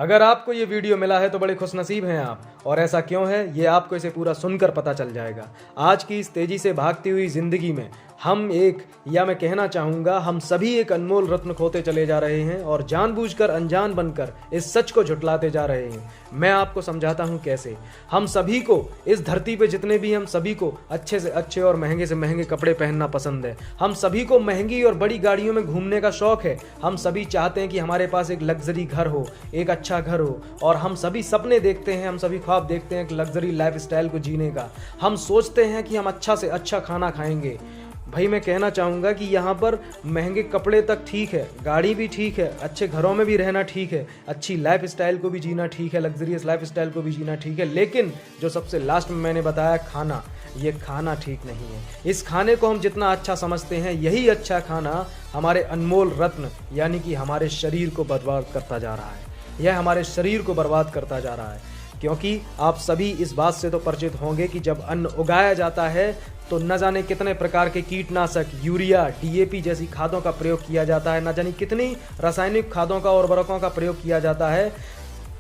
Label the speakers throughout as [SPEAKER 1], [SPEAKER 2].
[SPEAKER 1] अगर आपको ये वीडियो मिला है तो बड़े खुशनसीब हैं आप। और ऐसा क्यों है ये आपको इसे पूरा सुनकर पता चल जाएगा। आज की इस तेजी से भागती हुई जिंदगी में हम मैं कहना चाहूँगा हम सभी एक अनमोल रत्न खोते चले जा रहे हैं और जानबूझकर अनजान बनकर इस सच को झुठलाते जा रहे हैं। मैं आपको समझाता हूँ कैसे। हम सभी को इस धरती पे जितने भी हम सभी को अच्छे से अच्छे और महंगे से महंगे कपड़े पहनना पसंद है। हम सभी को महंगी और बड़ी गाड़ियों में घूमने का शौक है। हम सभी चाहते हैं कि हमारे पास एक लग्जरी घर हो, एक अच्छा घर हो, और हम सभी सपने देखते हैं, हम सभी ख्वाब देखते हैं एक लग्जरी लाइफ स्टाइल को जीने का। हम सोचते हैं कि हम अच्छा से अच्छा खाना खाएंगे। भाई मैं कहना चाहूँगा कि यहाँ पर महंगे कपड़े तक ठीक है, गाड़ी भी ठीक है, अच्छे घरों में भी रहना ठीक है, अच्छी लाइफ स्टाइल को भी जीना ठीक है, लग्जरियस लाइफ स्टाइल को भी जीना ठीक है, लेकिन जो सबसे लास्ट में मैंने बताया खाना, ये खाना ठीक नहीं है। इस खाने को हम जितना अच्छा समझते हैं यही अच्छा खाना हमारे अनमोल रत्न यानी कि हमारे शरीर को बर्बाद करता जा रहा है। यह हमारे शरीर को बर्बाद करता जा रहा है, क्योंकि आप सभी इस बात से तो परिचित होंगे कि जब अन्न उगाया जाता है तो न जाने कितने प्रकार के कीटनाशक, यूरिया, डीएपी जैसी खादों का प्रयोग किया जाता है, न जाने कितनी रासायनिक खादों का और उर्वरकों का प्रयोग किया जाता है।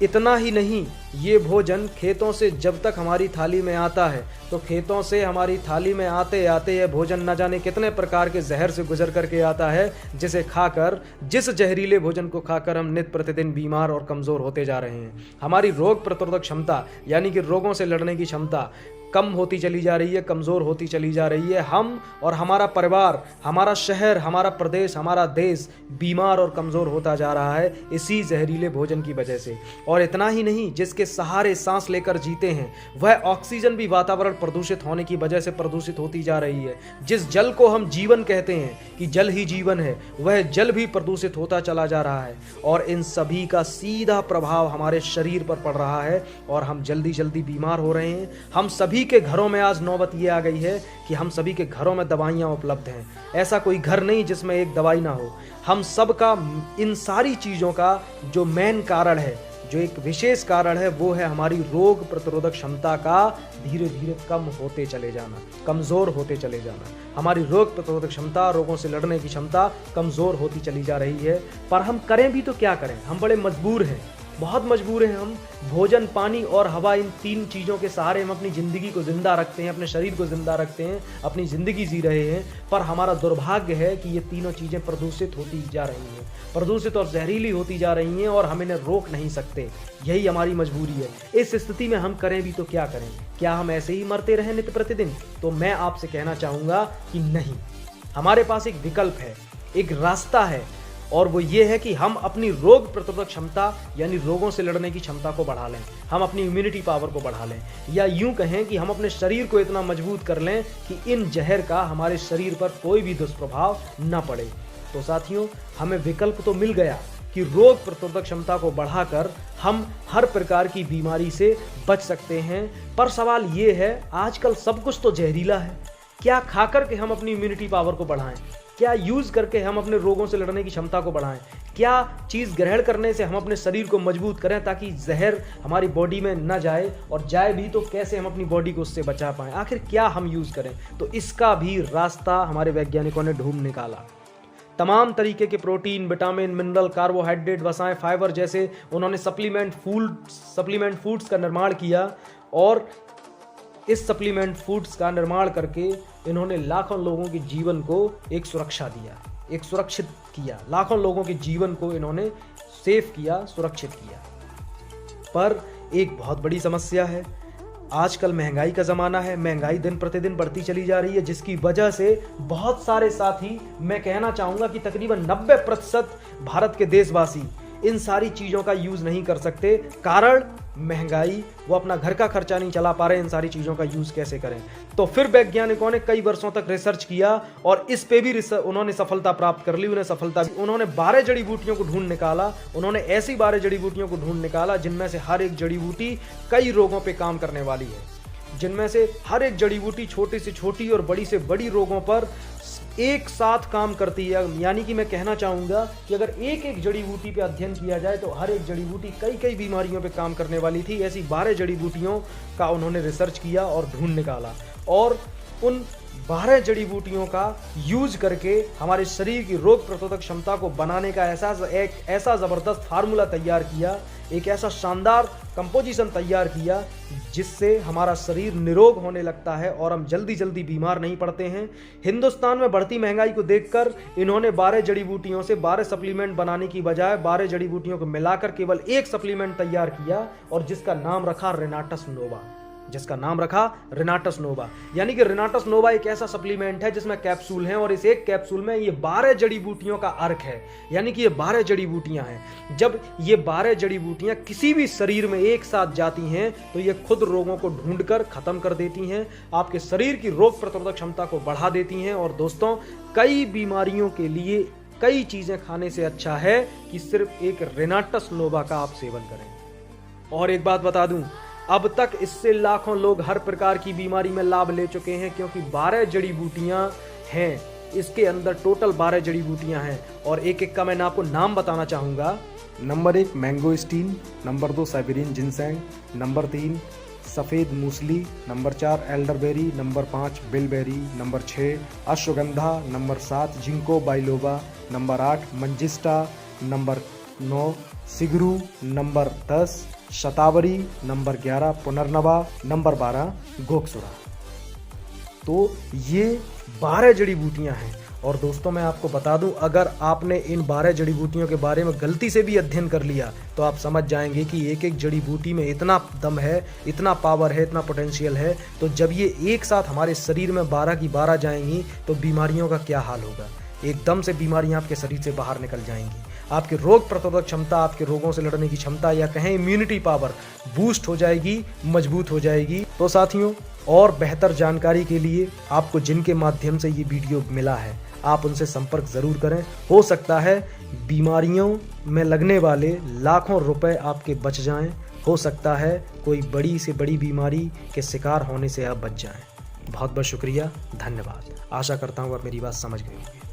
[SPEAKER 1] इतना ही नहीं, ये भोजन खेतों से जब तक हमारी थाली में आता है तो खेतों से हमारी थाली में आते आते यह भोजन न जाने कितने प्रकार के जहर से गुजर करके आता है, जिसे खाकर, जिस जहरीले भोजन को खाकर हम नित्य प्रतिदिन बीमार और कमज़ोर होते जा रहे हैं। हमारी रोग प्रतिरोधक क्षमता यानी कि रोगों से लड़ने की क्षमता कम होती चली जा रही है, कमज़ोर होती चली जा रही है। हम और हमारा परिवार, हमारा शहर, हमारा प्रदेश, हमारा देश बीमार और कमज़ोर होता जा रहा है इसी जहरीले भोजन की वजह से। और इतना ही नहीं, जिसके सहारे सांस लेकर जीते हैं वह ऑक्सीजन भी वातावरण प्रदूषित होने की वजह से प्रदूषित होती जा रही है। जिस जल को हम जीवन कहते हैं कि जल ही जीवन है, वह जल भी प्रदूषित होता चला जा रहा है। और इन सभी का सीधा प्रभाव हमारे शरीर पर पड़ रहा है और हम जल्दी जल्दी बीमार हो रहे हैं। हम सभी के घरों में आज नौबत ये आ गई है कि हम सभी के घरों में दवाइयाँ उपलब्ध हैं। ऐसा कोई घर नहीं जिसमें एक दवाई ना हो। हम सब का इन सारी चीज़ों का जो मेन कारण है, जो एक विशेष कारण है, वो है हमारी रोग प्रतिरोधक क्षमता का धीरे धीरे कम होते चले जाना, कमज़ोर होते चले जाना। हमारी रोग प्रतिरोधक क्षमता, रोगों से लड़ने की क्षमता कमज़ोर होती चली जा रही है। पर हम करें भी तो क्या करें, हम बड़े मजबूर हैं, बहुत मजबूर हैं हम। भोजन, पानी और हवा, इन तीन चीज़ों के सहारे हम अपनी ज़िंदगी को ज़िंदा रखते हैं, अपने शरीर को ज़िंदा रखते हैं, अपनी ज़िंदगी जी रहे हैं। पर हमारा दुर्भाग्य है कि ये तीनों चीज़ें प्रदूषित होती जा रही हैं, प्रदूषित और जहरीली होती जा रही हैं और हम इन्हें रोक नहीं सकते। यही हमारी मजबूरी है। इस स्थिति में हम करें भी तो क्या करें? क्या हम ऐसे ही मरते रहें नित्य प्रतिदिन? तो मैं आपसे कहना चाहूँगा कि नहीं, हमारे पास एक विकल्प है, एक रास्ता है, और वो ये है कि हम अपनी रोग प्रतिरोधक क्षमता यानी रोगों से लड़ने की क्षमता को बढ़ा लें, हम अपनी इम्यूनिटी पावर को बढ़ा लें, या यूं कहें कि हम अपने शरीर को इतना मजबूत कर लें कि इन जहर का हमारे शरीर पर कोई भी दुष्प्रभाव न पड़े। तो साथियों, हमें विकल्प तो मिल गया कि रोग प्रतिरोधक क्षमता को बढ़ाकर हम हर प्रकार की बीमारी से बच सकते हैं। पर सवाल ये है, आजकल सब कुछ तो जहरीला है। क्या खा करके हम अपनी इम्यूनिटी पावर को बढ़ाएं? क्या यूज़ करके हम अपने रोगों से लड़ने की क्षमता को बढ़ाएं? क्या चीज़ ग्रहण करने से हम अपने शरीर को मजबूत करें ताकि जहर हमारी बॉडी में न जाए, और जाए भी तो कैसे हम अपनी बॉडी को उससे बचा पाएं? आखिर क्या हम यूज़ करें? तो इसका भी रास्ता हमारे वैज्ञानिकों ने ढूंढ निकाला। तमाम तरीके के प्रोटीन, विटामिन, मिनरल, कार्बोहाइड्रेट, वसाएं, फाइबर जैसे उन्होंने सप्लीमेंट फूड्स का निर्माण किया, और इस सप्लीमेंट फूड्स का निर्माण करके इन्होंने लाखों लोगों के जीवन को एक सुरक्षा दिया, एक सुरक्षित किया। लाखों लोगों के जीवन को इन्होंने सेफ किया, सुरक्षित किया। पर एक बहुत बड़ी समस्या है, आजकल महंगाई का ज़माना है, महंगाई दिन प्रतिदिन बढ़ती चली जा रही है, जिसकी वजह से बहुत सारे साथी, मैं कहना चाहूँगा कि तकरीबन 90% भारत के देशवासी इन सारी चीज़ों का यूज़ नहीं कर सकते। कारण महंगाई, वो अपना घर का खर्चा नहीं चला पा रहे, इन सारी चीज़ों का यूज़ कैसे करें? तो फिर वैज्ञानिकों ने कई वर्षों तक रिसर्च किया और इस पे भी उन्होंने सफलता प्राप्त कर ली। उन्होंने 12 जड़ी बूटियों को ढूंढ निकाला। उन्होंने ऐसी 12 जड़ी बूटियों को ढूंढ निकाला जिनमें से हर एक जड़ी बूटी कई रोगों पर काम करने वाली है, जिनमें से हर एक जड़ी बूटी छोटी से छोटी और बड़ी से बड़ी रोगों पर एक साथ काम करती है। यानी कि मैं कहना चाहूँगा कि अगर एक एक जड़ी बूटी पे अध्ययन किया जाए तो हर एक जड़ी बूटी कई कई बीमारियों पे काम करने वाली थी। ऐसी 12 जड़ी बूटियों का उन्होंने रिसर्च किया और ढूंढ निकाला, और उन 12 जड़ी बूटियों का यूज करके हमारे शरीर की रोग प्रतिरोधक क्षमता को बनाने का एक ऐसा ज़बरदस्त फार्मूला तैयार किया एक ऐसा शानदार कंपोजिशन तैयार किया जिससे हमारा शरीर निरोग होने लगता है और हम जल्दी जल्दी बीमार नहीं पड़ते हैं। हिंदुस्तान में बढ़ती महंगाई को देखकर इन्होंने 12 जड़ी बूटियों से 12 सप्लीमेंट बनाने की बजाय 12 जड़ी बूटियों को मिलाकर केवल एक सप्लीमेंट तैयार किया और जिसका नाम रखा रिनाटस नोवा। यानी कि रिनाटस नोवा एक ऐसा सप्लीमेंट है जिसमें कैप्सूल हैं और इस एक कैप्सूल में ये 12 जड़ी बूटियों का अर्क है। यानी कि ये 12 जड़ी बूटियां हैं। जब ये 12 जड़ी बूटियां किसी भी शरीर में एक साथ जाती हैं तो ये खुद रोगों को ढूंढकर खत्म कर देती हैं, आपके शरीर की रोग प्रतिरोधक क्षमता को बढ़ा देती हैं। और दोस्तों, कई बीमारियों के लिए कई चीजें खाने से अच्छा है कि सिर्फ एक रिनाटस नोवा का आप सेवन करें। और एक बात बता दूं, अब तक इससे लाखों लोग हर प्रकार की बीमारी में लाभ ले चुके हैं, क्योंकि 12 जड़ी बूटियां हैं। इसके अंदर टोटल 12 जड़ी बूटियां हैं और एक एक का मैं आपको नाम बताना चाहूंगा। Number 1 mangosteen, number 2 Siberian ginseng, number 3 safed musli, number 4 elderberry, number 5 bilberry, number 6 ashwagandha, number 7 ginkgo biloba, number 8 manjistha, number 9 shigru, number 10 shatavari, number 11 punarnava, number 12 gokshura. तो ये 12 जड़ी बूटियां हैं। और दोस्तों, मैं आपको बता दूं, अगर आपने इन 12 जड़ी बूटियों के बारे में गलती से भी अध्ययन कर लिया तो आप समझ जाएंगे कि एक एक जड़ी बूटी में इतना दम है, इतना पावर है, इतना पोटेंशियल है। तो जब ये एक साथ हमारे शरीर में 12 की 12 जाएंगी तो बीमारियों का क्या हाल होगा। एकदम से बीमारियां आपके शरीर से बाहर निकल जाएंगी। आपकी रोग प्रतिरोधक क्षमता, आपके रोगों से लड़ने की क्षमता या कहें इम्यूनिटी पावर बूस्ट हो जाएगी, मजबूत हो जाएगी। तो साथियों, और बेहतर जानकारी के लिए आपको जिनके माध्यम से ये वीडियो मिला है, आप उनसे संपर्क ज़रूर करें। हो सकता है बीमारियों में लगने वाले लाखों रुपए आपके बच जाएं। हो सकता है कोई बड़ी से बड़ी बीमारी के शिकार होने से आप बच जाएं। बहुत बहुत शुक्रिया, धन्यवाद। आशा करता हूँ आप मेरी बात समझ गए होंगे।